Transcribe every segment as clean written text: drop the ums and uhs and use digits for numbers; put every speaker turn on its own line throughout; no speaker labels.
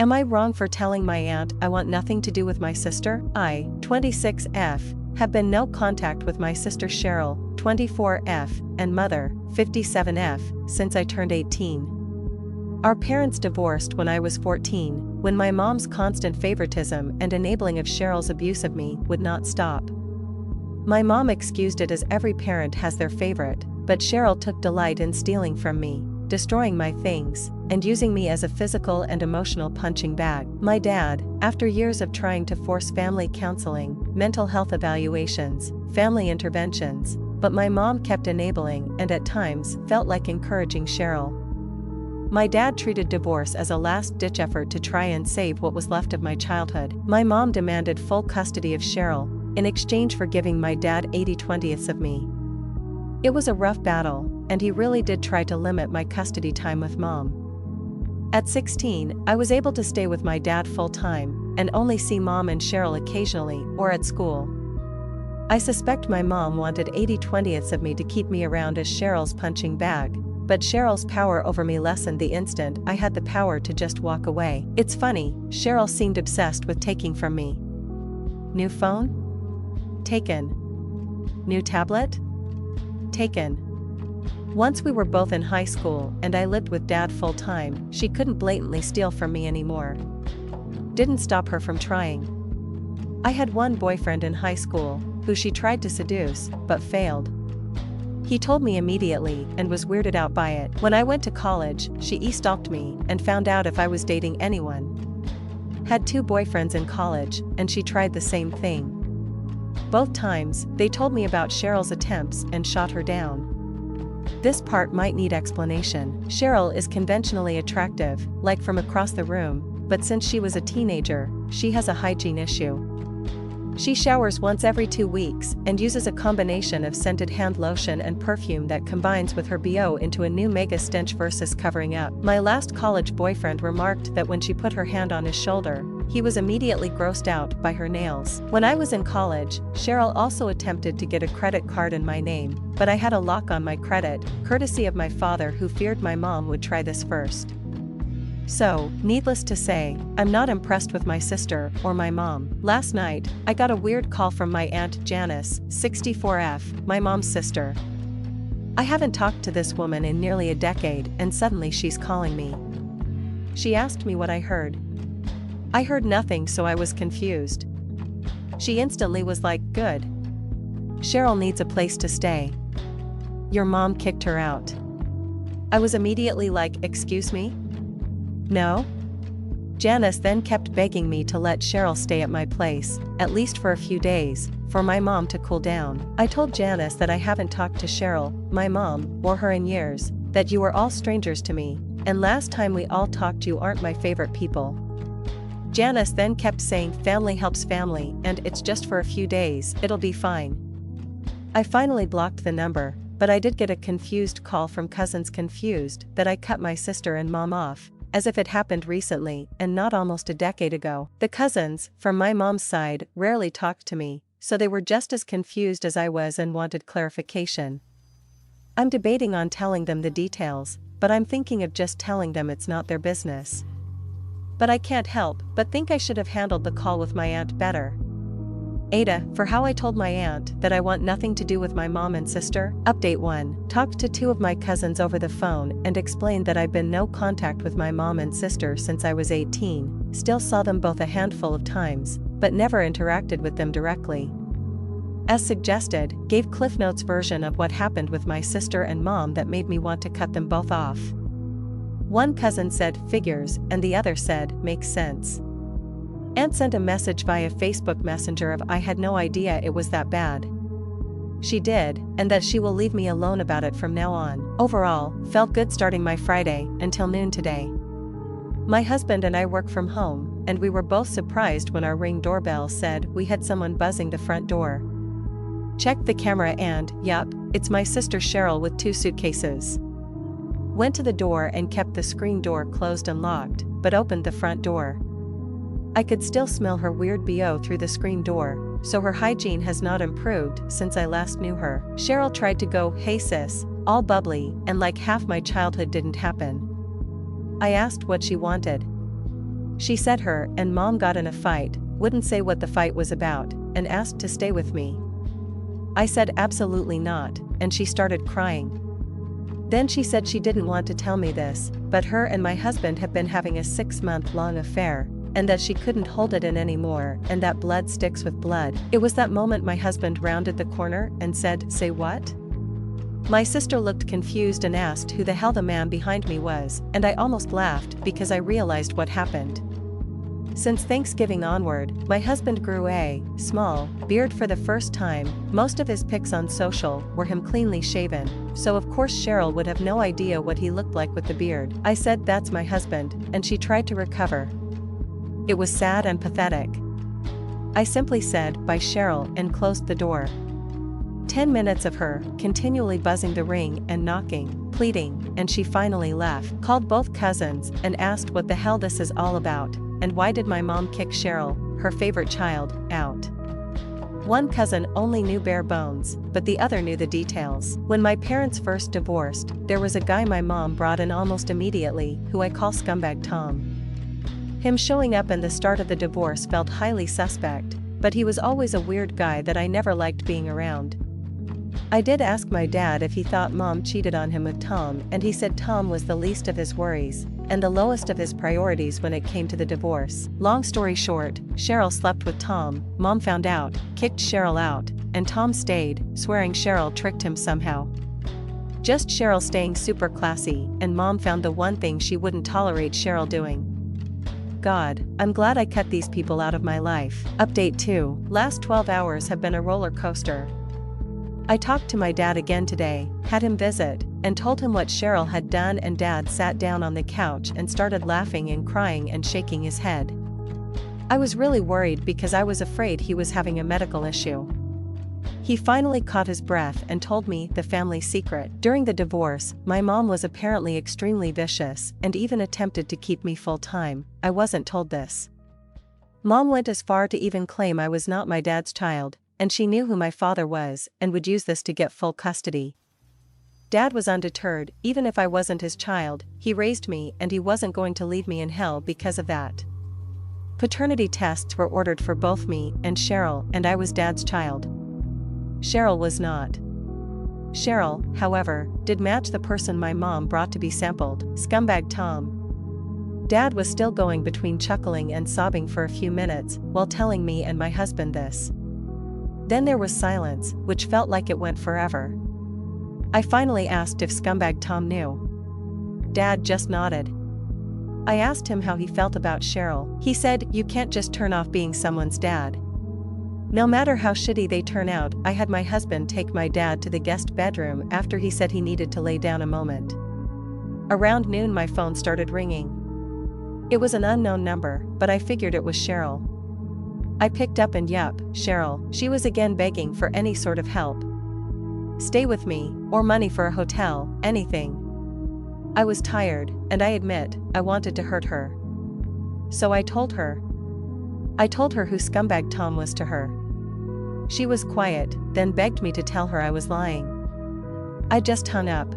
Am I wrong for telling my aunt I want nothing to do with my sister? I, 26F, have been no contact with my sister Cheryl, 24F, and mother, 57F, since I turned 18. Our parents divorced when I was 14, when my mom's constant favoritism and enabling of Cheryl's abuse of me would not stop. My mom excused it as every parent has their favorite, but Cheryl took delight in stealing from me, destroying my things, and using me as a physical and emotional punching bag. My dad, after years of trying to force family counseling, mental health evaluations, family interventions, but my mom kept enabling and at times felt like encouraging Cheryl. My dad treated divorce as a last-ditch effort to try and save what was left of my childhood. My mom demanded full custody of Cheryl, in exchange for giving my dad 80/20ths of me. It was a rough battle, and he really did try to limit my custody time with mom. At 16, I was able to stay with my dad full-time, and only see mom and Cheryl occasionally or at school. I suspect my mom wanted 80/20ths of me to keep me around as Cheryl's punching bag, but Cheryl's power over me lessened the instant I had the power to just walk away. It's funny, Cheryl seemed obsessed with taking from me. New phone? Taken. New tablet? Taken. Once we were both in high school and I lived with dad full-time, she couldn't blatantly steal from me anymore. Didn't stop her from trying. I had one boyfriend in high school, who she tried to seduce, but failed. He told me immediately and was weirded out by it. When I went to college, she e-stalked me and found out if I was dating anyone. Had 2 boyfriends in college, and she tried the same thing. Both times, they told me about Cheryl's attempts and shot her down. This part might need explanation. Cheryl is conventionally attractive, like from across the room, but since she was a teenager, she has a hygiene issue. She showers once every 2 weeks and uses a combination of scented hand lotion and perfume that combines with her BO into a new mega stench versus covering up. My last college boyfriend remarked that when she put her hand on his shoulder, he was immediately grossed out by her nails. When I was in college, Cheryl also attempted to get a credit card in my name, but I had a lock on my credit, courtesy of my father who feared my mom would try this first. So, needless to say, I'm not impressed with my sister or my mom. Last night, I got a weird call from my aunt Janice, 64F, my mom's sister. I haven't talked to this woman in nearly a decade and suddenly she's calling me. She asked me what I heard. I heard nothing, so I was confused. She instantly was like, "Good. Cheryl needs a place to stay. Your mom kicked her out." I was immediately like, "Excuse me? No?" Janice then kept begging me to let Cheryl stay at my place, at least for a few days, for my mom to cool down. I told Janice that I haven't talked to Cheryl, my mom, or her in years, that you were all strangers to me, and last time we all talked you aren't my favorite people. Janice then kept saying family helps family and it's just for a few days, it'll be fine. I finally blocked the number, but I did get a confused call from cousins confused that I cut my sister and mom off, as if it happened recently and not almost a decade ago. The cousins, from my mom's side, rarely talked to me, so they were just as confused as I was and wanted clarification. I'm debating on telling them the details, but I'm thinking of just telling them it's not their business. But I can't help but think I should have handled the call with my aunt better. Ada, for how I told my aunt that I want nothing to do with my mom and sister. Update 1. Talked to 2 of my cousins over the phone and explained that I've been no contact with my mom and sister since I was 18, still saw them both a handful of times, but never interacted with them directly. As suggested, gave CliffNotes version of what happened with my sister and mom that made me want to cut them both off. One cousin said, "Figures," and the other said, "Makes sense." Aunt sent a message via Facebook Messenger of I had no idea it was that bad. She did, and that she will leave me alone about it from now on. Overall, felt good starting my Friday, until noon today. My husband and I work from home, and we were both surprised when our Ring doorbell said we had someone buzzing the front door. Checked the camera and, yup, it's my sister Cheryl with 2 suitcases. Went to the door and kept the screen door closed and locked, but opened the front door. I could still smell her weird BO through the screen door, so her hygiene has not improved since I last knew her. Cheryl tried to go, "Hey sis," all bubbly, and like half my childhood didn't happen. I asked what she wanted. She said her and mom got in a fight, wouldn't say what the fight was about, and asked to stay with me. I said absolutely not, and she started crying. Then she said she didn't want to tell me this, but her and my husband have been having a 6-month-long affair, and that she couldn't hold it in anymore and that blood sticks with blood. It was that moment my husband rounded the corner and said, "Say what?" My sister looked confused and asked who the hell the man behind me was, and I almost laughed because I realized what happened. Since Thanksgiving onward, my husband grew a small beard for the first time. Most of his pics on social were him cleanly shaven, so of course Cheryl would have no idea what he looked like with the beard. I said that's my husband, and she tried to recover. It was sad and pathetic. I simply said, "Bye Cheryl," and closed the door. 10 minutes of her continually buzzing the ring and knocking, pleading, and she finally left. Called both cousins and asked what the hell this is all about, and why did my mom kick Cheryl, her favorite child, out. One cousin only knew bare bones, but the other knew the details. When my parents first divorced, there was a guy my mom brought in almost immediately, who I call Scumbag Tom. Him showing up in the start of the divorce felt highly suspect, but he was always a weird guy that I never liked being around. I did ask my dad if he thought mom cheated on him with Tom, and he said Tom was the least of his worries, and the lowest of his priorities when it came to the divorce. Long story short, Cheryl slept with Tom, mom found out, kicked Cheryl out, and Tom stayed, swearing Cheryl tricked him somehow. Just Cheryl staying super classy, and mom found the one thing she wouldn't tolerate Cheryl doing. God, I'm glad I cut these people out of my life. Update 2. Last 12 hours have been a roller coaster. I talked to my dad again today, had him visit, and told him what Cheryl had done, and dad sat down on the couch and started laughing and crying and shaking his head. I was really worried because I was afraid he was having a medical issue. He finally caught his breath and told me the family secret. During the divorce, my mom was apparently extremely vicious and even attempted to keep me full-time. I wasn't told this. Mom went as far to even claim I was not my dad's child, and she knew who my father was and would use this to get full custody. Dad was undeterred. Even if I wasn't his child, he raised me and he wasn't going to leave me in hell because of that. Paternity tests were ordered for both me and Cheryl, and I was dad's child. Cheryl was not. Cheryl, however, did match the person my mom brought to be sampled, Scumbag Tom. Dad was still going between chuckling and sobbing for a few minutes while telling me and my husband this. Then there was silence, which felt like it went forever. I finally asked if Scumbag Tom knew. Dad just nodded. I asked him how he felt about Cheryl. He said, "You can't just turn off being someone's dad. No matter how shitty they turn out." I had my husband take my dad to the guest bedroom after he said he needed to lay down a moment. Around noon my phone started ringing. It was an unknown number, but I figured it was Cheryl. I picked up and yup, Cheryl. She was again begging for any sort of help. Stay with me, or money for a hotel, anything. I was tired, and I admit, I wanted to hurt her. So I told her. I told her who Scumbag Tom was to her. She was quiet, then begged me to tell her I was lying. I just hung up.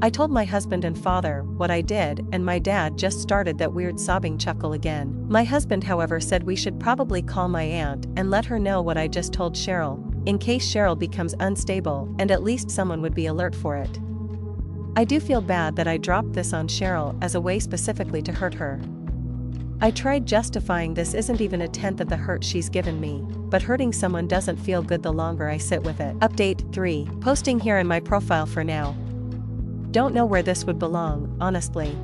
I told my husband and father what I did, and my dad just started that weird sobbing chuckle again. My husband, however, said we should probably call my aunt and let her know what I just told Cheryl, in case Cheryl becomes unstable, and at least someone would be alert for it. I do feel bad that I dropped this on Cheryl as a way specifically to hurt her. I tried justifying this isn't even a tenth of the hurt she's given me, but hurting someone doesn't feel good the longer I sit with it. Update 3. Posting here in my profile for now. Don't know where this would belong, honestly.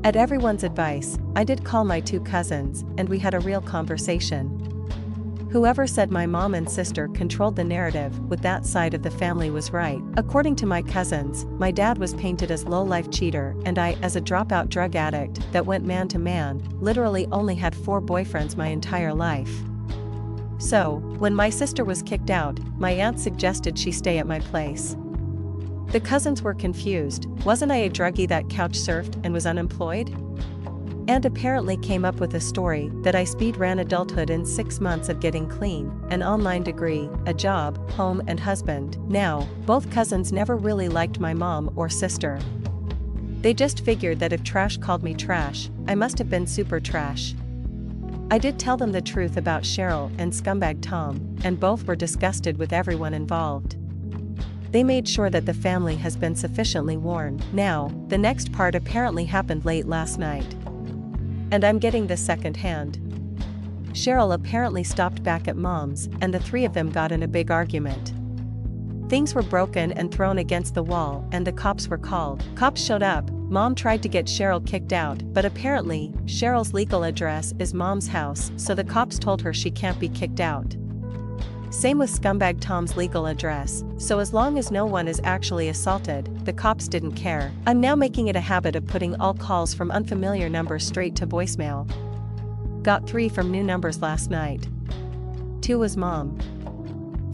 At everyone's advice, I did call my 2 cousins, and we had a real conversation. Whoever said my mom and sister controlled the narrative with that side of the family was right. According to my cousins, my dad was painted as low-life cheater, and I, as a dropout drug addict that went man to man, literally only had 4 boyfriends my entire life. So, when my sister was kicked out, my aunt suggested she stay at my place. The cousins were confused. Wasn't I a druggie that couch surfed and was unemployed? And apparently came up with a story that I speed ran adulthood in 6 months of getting clean, an online degree, a job, home and husband. Now, both cousins never really liked my mom or sister. They just figured that if trash called me trash, I must have been super trash. I did tell them the truth about Cheryl and scumbag Tom, and both were disgusted with everyone involved. They made sure that the family has been sufficiently warned. Now, the next part apparently happened late last night. And I'm getting this secondhand. Cheryl apparently stopped back at Mom's, and the three of them got in a big argument. Things were broken and thrown against the wall, and the cops were called. Cops showed up. Mom tried to get Cheryl kicked out, but apparently, Cheryl's legal address is Mom's house, so the cops told her she can't be kicked out. Same with scumbag Tom's legal address, so as long as no one is actually assaulted, the cops didn't care. I'm now making it a habit of putting all calls from unfamiliar numbers straight to voicemail. Got 3 from new numbers last night. 2 was Mom.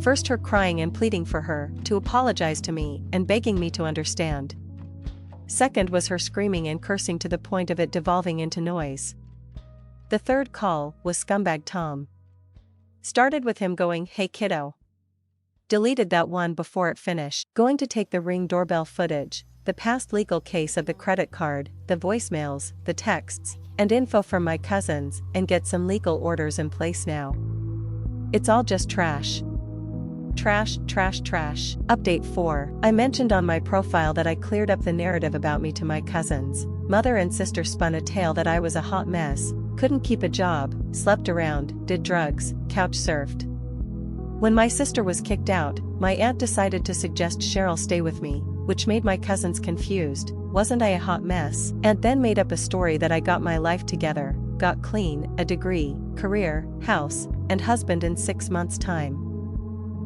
First her crying and pleading for her to apologize to me and begging me to understand. Second was her screaming and cursing to the point of it devolving into noise. The third call was scumbag Tom. Started with him going, "Hey kiddo." Deleted that one before it finished. Going to take the Ring doorbell footage, the past legal case of the credit card, the voicemails, the texts, and info from my cousins, and get some legal orders in place now. It's all just trash. Trash, trash, trash. Update 4. I mentioned on my profile that I cleared up the narrative about me to my cousins. Mother and sister spun a tale that I was a hot mess, couldn't keep a job, slept around, did drugs, couch surfed. When my sister was kicked out, my aunt decided to suggest Cheryl stay with me, which made my cousins confused. Wasn't I a hot mess? Aunt then made up a story that I got my life together, got clean, a degree, career, house, and husband in 6 months' time.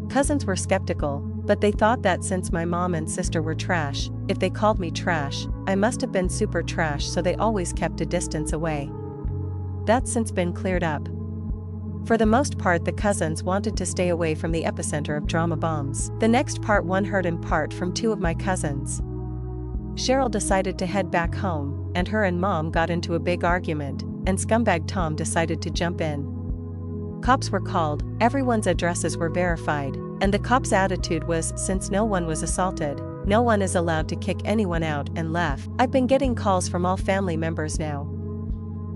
Cousins were skeptical, but they thought that since my mom and sister were trash, if they called me trash, I must have been super trash, so they always kept a distance away. That's since been cleared up. For the most part, the cousins wanted to stay away from the epicenter of drama bombs. The next part one heard in part from 2 of my cousins. Cheryl decided to head back home, and her and Mom got into a big argument, and scumbag Tom decided to jump in. Cops were called, everyone's addresses were verified, and the cops' attitude was, since no one was assaulted, no one is allowed to kick anyone out, and left. I've been getting calls from all family members now.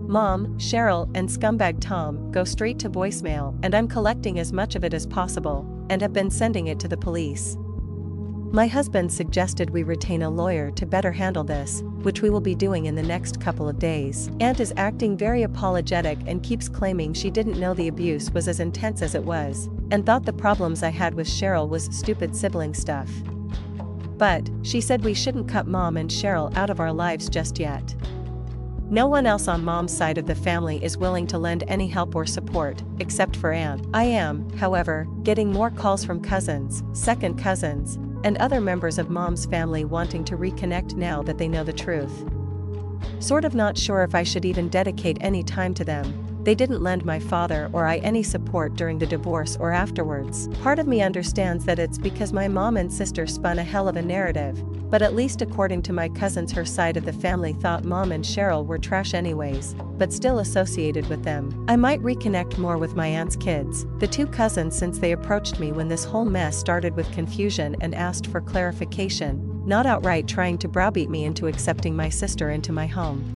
Mom, Cheryl, and scumbag Tom go straight to voicemail, and I'm collecting as much of it as possible, and have been sending it to the police. My husband suggested we retain a lawyer to better handle this, which we will be doing in the next couple of days. Aunt is acting very apologetic and keeps claiming she didn't know the abuse was as intense as it was, and thought the problems I had with Cheryl was stupid sibling stuff. But, she said we shouldn't cut Mom and Cheryl out of our lives just yet. No one else on Mom's side of the family is willing to lend any help or support, except for Aunt. I am, however, getting more calls from cousins, second cousins, and other members of Mom's family wanting to reconnect now that they know the truth. Sort of not sure if I should even dedicate any time to them. They didn't lend my father or I any support during the divorce or afterwards. Part of me understands that it's because my mom and sister spun a hell of a narrative, but at least according to my cousins, her side of the family thought Mom and Cheryl were trash anyways, but still associated with them. I might reconnect more with my aunt's kids, the 2 cousins, since they approached me when this whole mess started with confusion and asked for clarification, not outright trying to browbeat me into accepting my sister into my home.